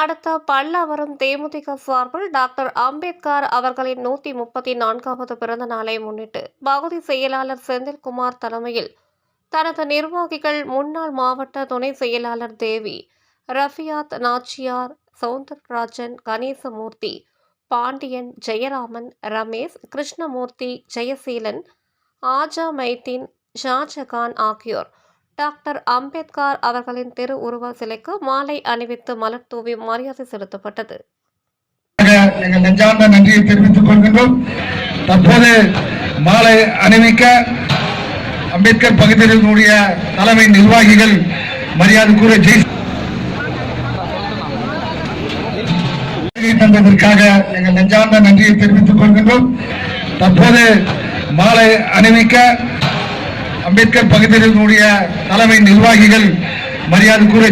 அடுத்த பல்லாவரம் தேமுதிக சார்பில் டாக்டர் அம்பேத்கர் அவர்களின் 134வது பிறந்த நாளை முன்னிட்டு பகுதி செயலாளர் செந்தில்குமார் தலைமையில் தனது நிர்வாகிகள் முன்னாள் மாவட்ட துணை செயலாளர் தேவி, ரஃபியாத், நாச்சியார், சவுந்தரராஜன், கணேசமூர்த்தி, பாண்டியன், ஜெயராமன், ரமேஷ், கிருஷ்ணமூர்த்தி, ஜெயசீலன், ஆஜா மைதீன், ஷாஜகான் ஆகியோர் டாக்டர் அம்பேத்கர் அவர்களின் திருவுருவ சிலைக்கு மாலை அணிவித்து மலர் தூவி மரியாதை செலுத்தப்பட்டது. எங்கள் நெஞ்சார்ந்த நன்றியை தெரிவித்துக் கொள்கின்றோம். தற்போது மாலை அணிவிக்க அம்பேத்கர் பகுதியினுடைய தலைமை நிர்வாகிகள் மரியாதைக்குரிய தந்ததற்காக எங்கள் நெஞ்சார்ந்த நன்றியை தெரிவித்துக் கொள்கின்றோம். தற்போது மாலை அணிவிக்க அம்பேத்கர் பகுதியினுடைய தலைமை நிர்வாகிகள் மரியாதைக்குரிய